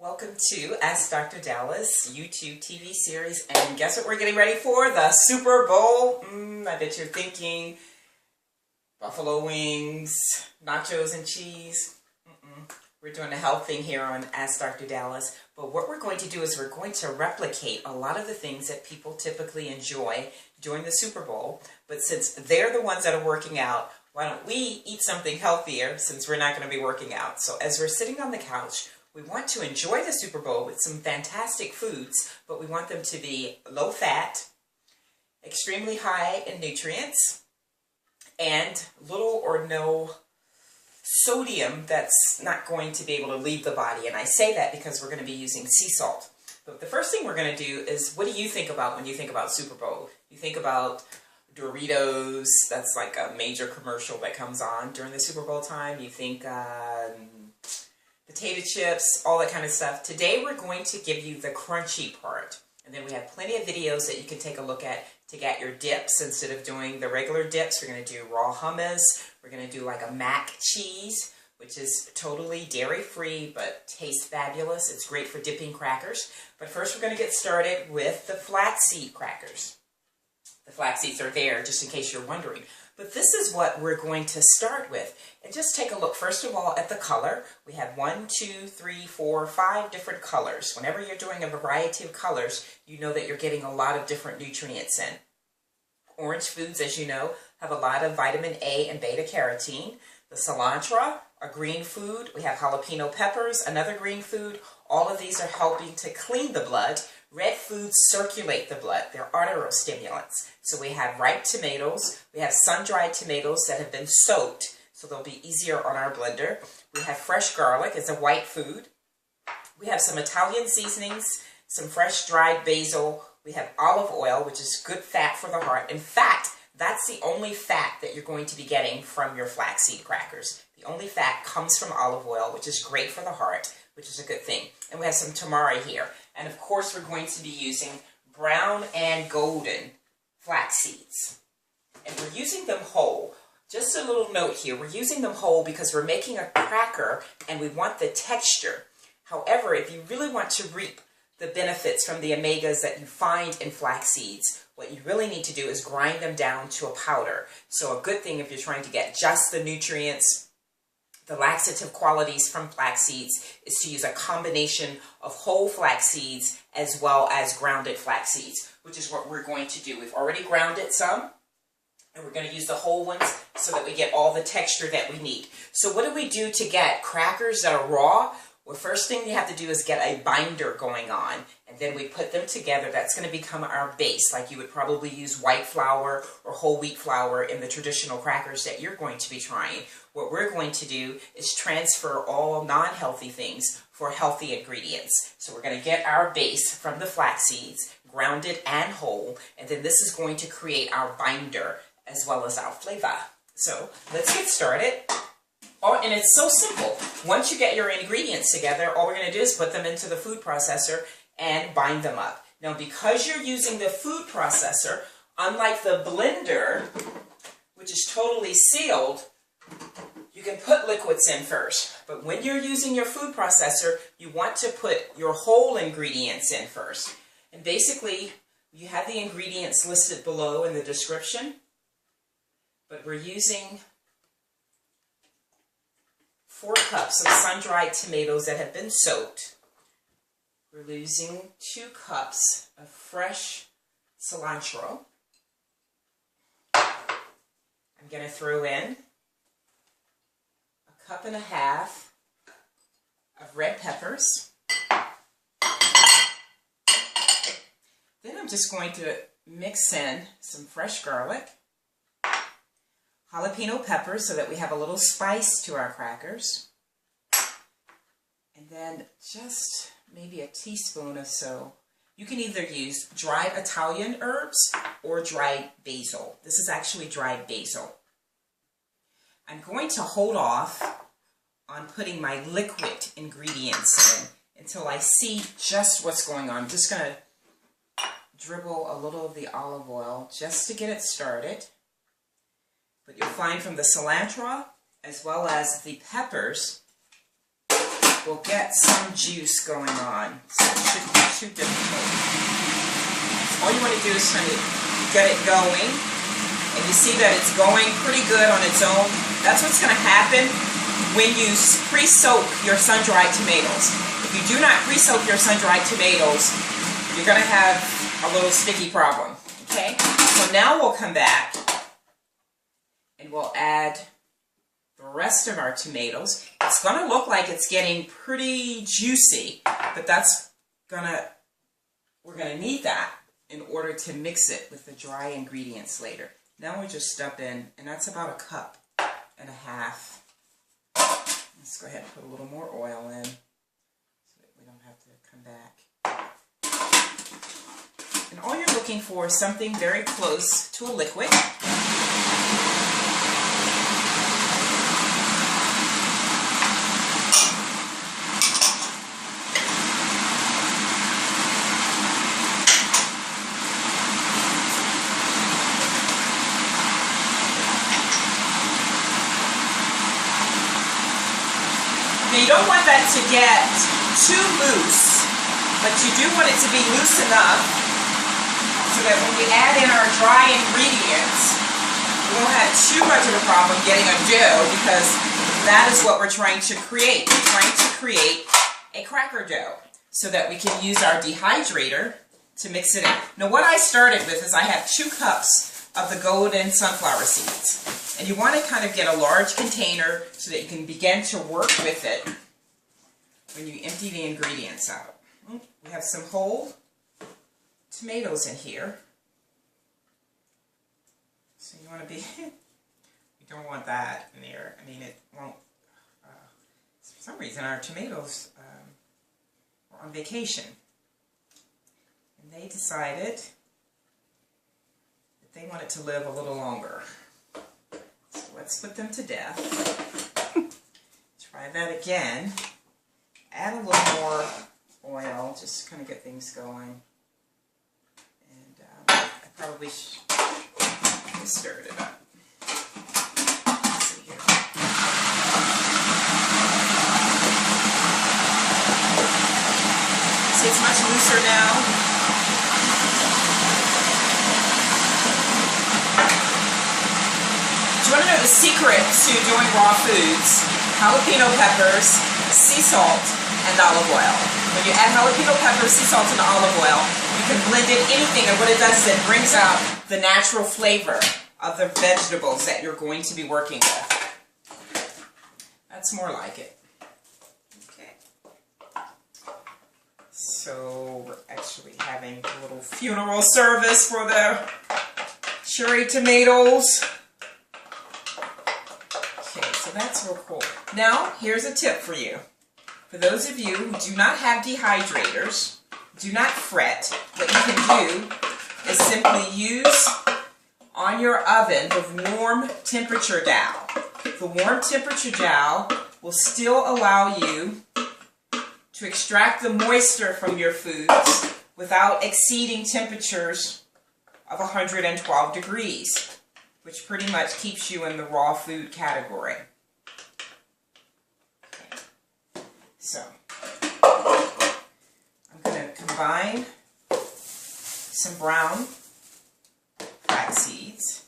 Welcome to Ask Dr. Dallas YouTube TV series, and guess what we're getting ready for? The Super Bowl. I bet you're thinking buffalo wings, nachos and cheese. We're doing a health thing here on Ask Dr. Dallas, but what we're going to do is we're going to replicate a lot of the things that people typically enjoy during the Super Bowl, but since they're the ones that are working out, why don't we eat something healthier since we're not going to be working out? So as we're sitting on the couch, we want to enjoy the Super Bowl with some fantastic foods, but we want them to be low fat, extremely high in nutrients, and little or no sodium that's not going to be able to leave the body. And I say that because we're going to be using sea salt. But the first thing we're going to do is, what do you think about when you think about Super Bowl? You think about Doritos. That's like a major commercial that comes on during the Super Bowl time. You think potato chips, all that kind of stuff. Today we're going to give you the crunchy part. And then we have plenty of videos that you can take a look at to get your dips. Instead of doing the regular dips, we're going to do raw hummus. We're going to do like a mac cheese, which is totally dairy-free but tastes fabulous. It's great for dipping crackers. But first we're going to get started with the flaxseed crackers. The flax seeds are there, just in case you're wondering. But this is what we're going to start with. And just take a look, first of all, at the color. We have 1, 2, 3, 4, 5 different colors. Whenever you're doing a variety of colors, you know that you're getting a lot of different nutrients in. Orange foods, as you know, have a lot of vitamin A and beta-carotene. The cilantro, a green food. We have jalapeno peppers, another green food. All of these are helping to clean the blood. Red foods circulate the blood. They're arteriostimulants. So we have ripe tomatoes. We have sun-dried tomatoes that have been soaked, so they'll be easier on our blender. We have fresh garlic. It's a white food. We have some Italian seasonings, some fresh dried basil. We have olive oil, which is good fat for the heart. In fact, that's the only fat that you're going to be getting from your flaxseed crackers. The only fat comes from olive oil, which is great for the heart, which is a good thing. And we have some tamari here. And of course, we're going to be using brown and golden flax seeds. And we're using them whole. Just a little note here, we're using them whole because we're making a cracker and we want the texture. However, if you really want to reap the benefits from the omegas that you find in flax seeds, what you really need to do is grind them down to a powder. So a good thing if you're trying to get just the nutrients, the laxative qualities from flax seeds, is to use a combination of whole flax seeds as well as grounded flax seeds, which is what we're going to do. We've already grounded some, and we're going to use the whole ones so that we get all the texture that we need. So what do we do to get crackers that are raw? Well, first thing you have to do is get a binder going on, and then we put them together. That's going to become our base, like you would probably use white flour or whole wheat flour in the traditional crackers that you're going to be trying. What we're going to do is transfer all non-healthy things for healthy ingredients. So we're going to get our base from the flax seeds, grounded and whole, and then this is going to create our binder as well as our flavor. So let's get started. Oh, and it's so simple. Once you get your ingredients together, all we're going to do is put them into the food processor and bind them up. Now, because you're using the food processor, unlike the blender, which is totally sealed, you can put liquids in first. But when you're using your food processor, you want to put your whole ingredients in first. And basically, you have the ingredients listed below in the description, but we're using 4 cups of sun-dried tomatoes that have been soaked. We're using 2 cups of fresh cilantro. I'm going to throw in 1.5 cups of red peppers. Then I'm just going to mix in some fresh garlic, jalapeno peppers so that we have a little spice to our crackers, and then just maybe a teaspoon or so. You can either use dried Italian herbs or dried basil. This is actually dried basil. I'm going to hold off on putting my liquid ingredients in until I see just what's going on. I'm just going to dribble a little of the olive oil just to get it started. But you'll find from the cilantro as well as the peppers we'll get some juice going on. So it shouldn't be too difficult. All you want to do is kind of get it going, and you see that it's going pretty good on its own. That's what's going to happen when you pre-soak your sun-dried tomatoes. If you do not pre-soak your sun-dried tomatoes, you're going to have a little sticky problem. Okay? So now we'll come back and we'll add the rest of our tomatoes. It's going to look like it's getting pretty juicy, but we're going to need that in order to mix it with the dry ingredients later. Now we just step in, and that's about 1.5 cups. Let's go ahead and put a little more oil in so that we don't have to come back. And all you're looking for is something very close to a liquid. Now you don't want that to get too loose, but you do want it to be loose enough so that when we add in our dry ingredients, we won't have too much of a problem getting a dough, because that is what we're trying to create. We're trying to create a cracker dough so that we can use our dehydrator to mix it in. Now what I started with is I have 2 cups of the golden sunflower seeds. And you want to kind of get a large container so that you can begin to work with it when you empty the ingredients out. We have some whole tomatoes in here. So you want to be, you don't want that in there. I mean, it won't, for some reason our tomatoes were on vacation. And they decided that they wanted to live a little longer. Let's put them to death. Try that again. Add a little more oil, just to kind of get things going. And I probably stirred it up. Let's see here. See, it's much looser now. You want to know the secret to doing raw foods? Jalapeno peppers, sea salt, and olive oil. When you add jalapeno peppers, sea salt, and olive oil, you can blend in anything, and what it does is it brings out the natural flavor of the vegetables that you're going to be working with. That's more like it. Okay. So we're actually having a little funeral service for the cherry tomatoes. That's real cool. Now, here's a tip for you. For those of you who do not have dehydrators, do not fret. What you can do is simply use on your oven the warm temperature dowel. The warm temperature dowel will still allow you to extract the moisture from your foods without exceeding temperatures of 112 degrees, which pretty much keeps you in the raw food category. So, I'm going to combine some brown flax seeds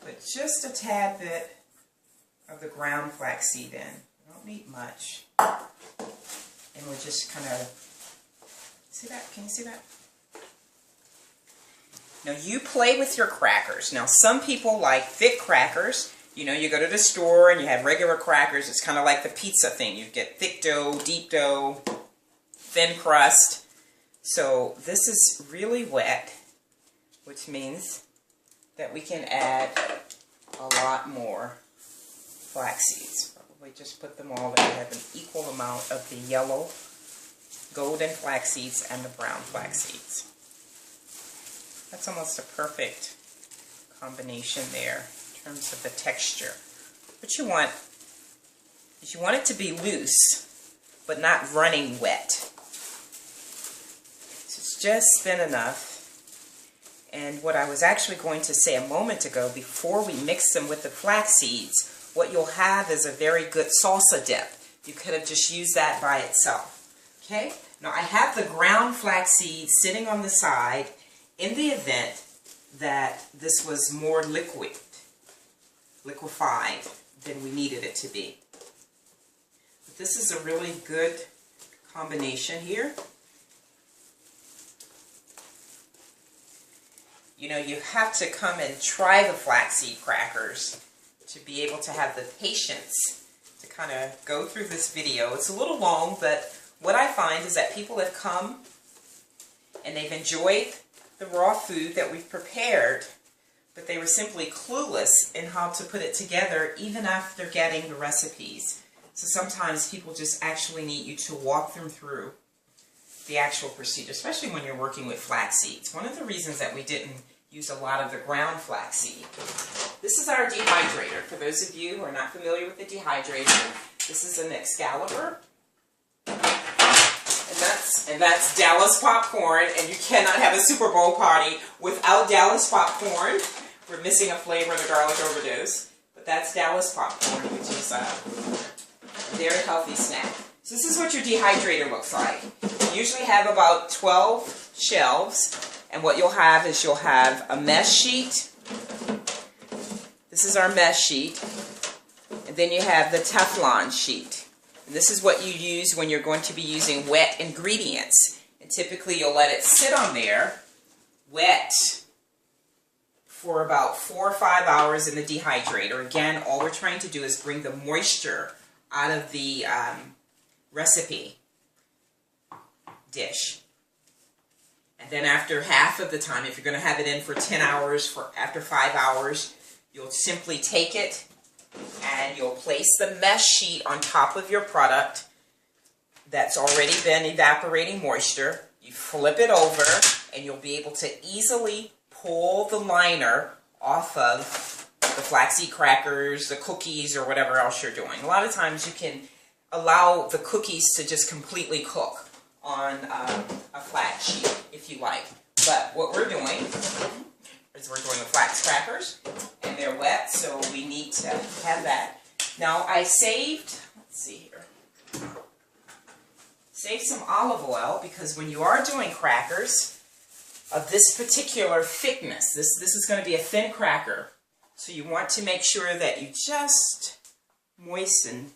with just a tad bit of the ground flaxseed in. We don't need much. And we'll just kind of, see that? Can you see that? Now you play with your crackers. Now some people like thick crackers. You know, you go to the store and you have regular crackers. It's kind of like the pizza thing. You get thick dough, deep dough, thin crust. So this is really wet, which means that we can add a lot more flax seeds. Probably just put them all, that we have an equal amount of the yellow golden flax seeds and the brown flax seeds. That's almost a perfect combination there in terms of the texture. What you want is you want it to be loose, but not running wet. So it's just thin enough. And what I was actually going to say a moment ago, before we mix them with the flax seeds, what you'll have is a very good salsa dip. You could have just used that by itself. Okay? Now I have the ground flaxseed sitting on the side in the event that this was more liquefied than we needed it to be. But this is a really good combination here. You know, you have to come and try the flaxseed crackers to be able to have the patience to kind of go through this video. It's a little long, but what I find is that people have come and they've enjoyed the raw food that we've prepared, but they were simply clueless in how to put it together even after getting the recipes. So sometimes people just actually need you to walk them through the actual procedure, especially when you're working with flax seeds. One of the reasons that we didn't use a lot of the ground flaxseed. This is our dehydrator. For those of you who are not familiar with the dehydrator, this is an Excalibur. And that's Dallas popcorn, and you cannot have a Super Bowl party without Dallas popcorn. We're missing a flavor of the garlic overdose, but that's Dallas popcorn, which is a very healthy snack. So this is what your dehydrator looks like. You usually have about 12 shelves. And what you'll have is you'll have a mesh sheet. This is our mesh sheet. And then you have the Teflon sheet. And this is what you use when you're going to be using wet ingredients. And typically you'll let it sit on there, wet, for about 4 or 5 hours in the dehydrator. Again, all we're trying to do is bring the moisture out of the recipe dish. And then after half of the time, if you're going to have it in for 10 hours, after 5 hours, you'll simply take it and you'll place the mesh sheet on top of your product that's already been evaporating moisture. You flip it over and you'll be able to easily pull the liner off of the flaxseed crackers, the cookies, or whatever else you're doing. A lot of times you can allow the cookies to just completely cook on a flat sheet if you like. But what we're doing is we're doing the flax crackers, and they're wet, so we need to have that. Now I saved, let's see here, saved some olive oil, because when you are doing crackers of this particular thickness, this is going to be a thin cracker, so you want to make sure that you just moisten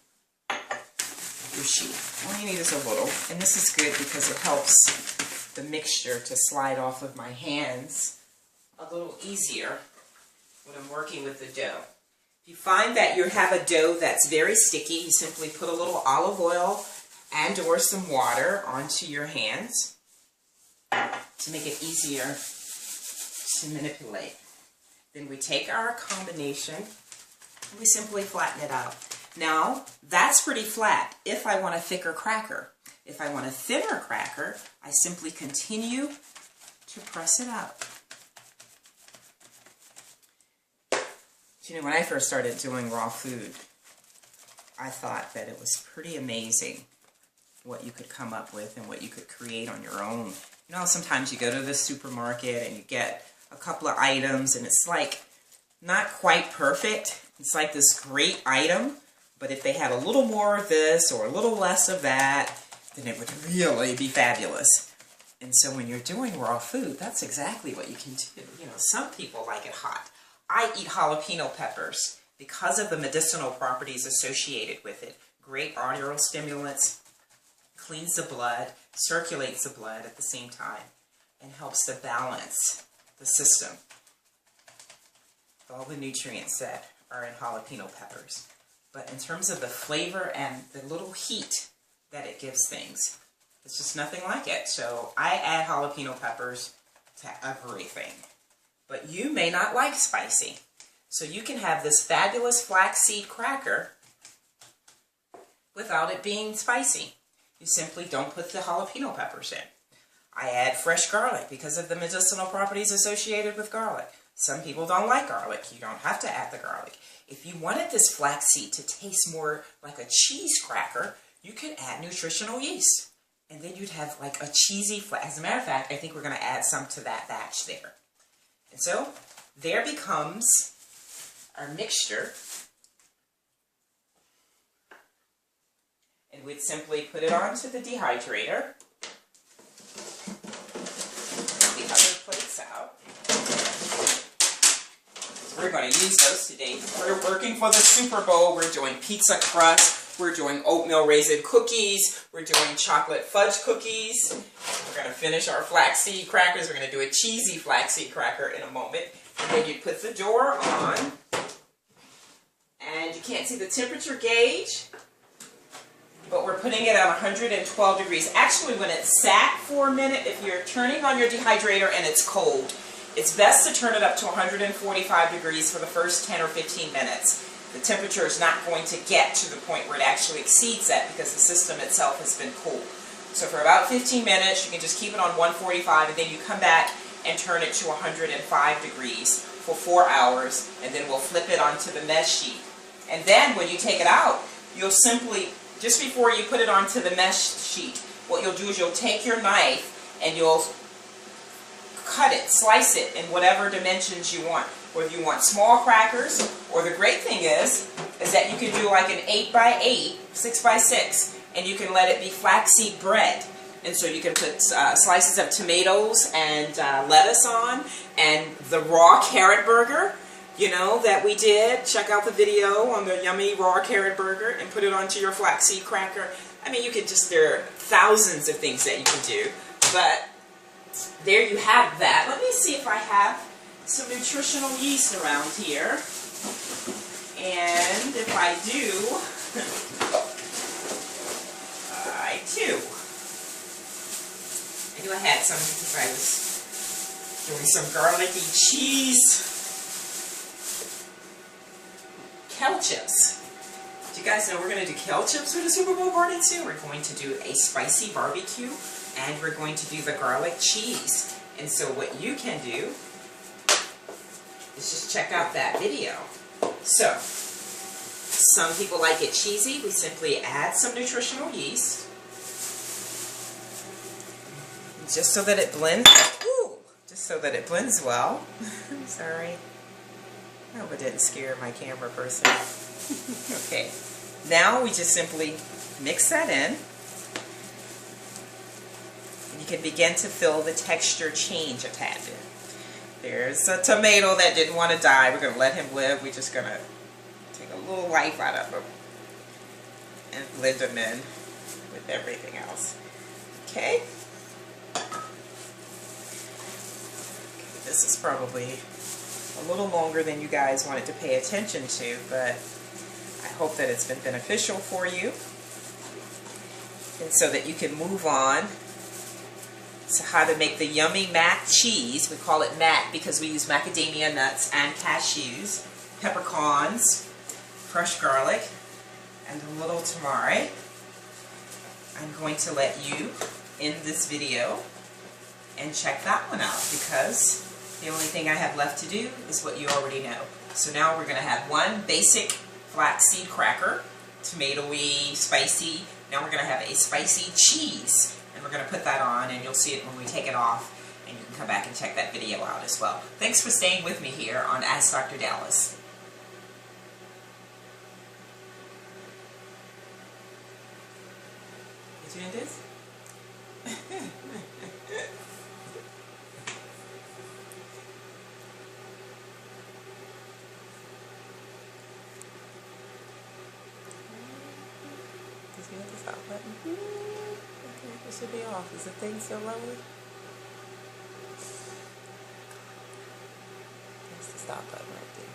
your sheet. All you need is a little, and this is good because it helps the mixture to slide off of my hands a little easier when I'm working with the dough. If you find that you have a dough that's very sticky, you simply put a little olive oil and or some water onto your hands to make it easier to manipulate. Then we take our combination and we simply flatten it out. Now, that's pretty flat if I want a thicker cracker. If I want a thinner cracker, I simply continue to press it out. You know, when I first started doing raw food, I thought that it was pretty amazing what you could come up with and what you could create on your own. You know, sometimes you go to the supermarket and you get a couple of items and it's like not quite perfect. It's like this great item, but if they had a little more of this or a little less of that, then it would really be fabulous. And so when you're doing raw food, that's exactly what you can do. You know, some people like it hot. I eat jalapeno peppers because of the medicinal properties associated with it. Great arterial stimulants, cleans the blood, circulates the blood at the same time, and helps to balance the system. All the nutrients that are in jalapeno peppers. But in terms of the flavor and the little heat that it gives things, it's just nothing like it. So I add jalapeno peppers to everything. But you may not like spicy. So you can have this fabulous flaxseed cracker without it being spicy. You simply don't put the jalapeno peppers in. I add fresh garlic because of the medicinal properties associated with garlic. Some people don't like garlic. You don't have to add the garlic. If you wanted this flaxseed to taste more like a cheese cracker, you could add nutritional yeast. And then you'd have like a cheesy flax. As a matter of fact, I think we're going to add some to that batch there. And so, there becomes our mixture. would simply put it onto the dehydrator. The other plates out. So we're going to use those today. We're working for the Super Bowl. We're doing pizza crust. We're doing oatmeal raisin cookies. We're doing chocolate fudge cookies. We're going to finish our flaxseed crackers. We're going to do a cheesy flaxseed cracker in a moment. And then you put the door on. And you can't see the temperature gauge, but we're putting it at 112 degrees. Actually, when it's sat for a minute, if you're turning on your dehydrator and it's cold, it's best to turn it up to 145 degrees for the first 10 or 15 minutes. The temperature is not going to get to the point where it actually exceeds that because the system itself has been cooled. So for about 15 minutes, you can just keep it on 145, and then you come back and turn it to 105 degrees for 4 hours, and then we'll flip it onto the mesh sheet. And then when you take it out, you'll simply, just before you put it onto the mesh sheet, what you'll do is you'll take your knife and you'll cut it, slice it in whatever dimensions you want. Whether you want small crackers, or the great thing is that you can do like an 8x8, 6x6, and you can let it be flaxseed bread. And so you can put slices of tomatoes and lettuce on, and the raw carrot burger, you know, that we did. Check out the video on the yummy raw carrot burger and put it onto your flaxseed cracker. I mean, you could just, there are thousands of things that you can do. But there you have that. Let me see if I have some nutritional yeast around here. And if I do, I knew I had some because I was doing some garlicky cheese kale chips. Do you guys know we're going to do kale chips for the Super Bowl party too? We're going to do a spicy barbecue, and we're going to do the garlic cheese. And so what you can do is just check out that video. So, some people like it cheesy. We simply add some nutritional yeast, just so that it blends. Ooh, just so that it blends well. Sorry. I hope it didn't scare my camera person. Okay. Now we just simply mix that in. And you can begin to feel the texture change a tad bit. There's a tomato that didn't want to die. We're going to let him live. We're just going to take a little life out of him and blend him in with everything else. Okay? This is probably a little longer than you guys wanted to pay attention to, but I hope that it's been beneficial for you, and so that you can move on to how to make the yummy mac cheese. We call it mac because we use macadamia nuts and cashews, peppercorns, crushed garlic, and a little tamari. I'm going to let you end this video and check that one out, because the only thing I have left to do is what you already know. So now we're going to have one basic flaxseed cracker, tomatoey, spicy. Now we're going to have a spicy cheese, and we're going to put that on, and you'll see it when we take it off, and you can come back and check that video out as well. Thanks for staying with me here on Ask Dr. Dallas. Did you end this? Does he have the stop button? Okay, it should be off. Is the thing still rolling? There's the stop button right there.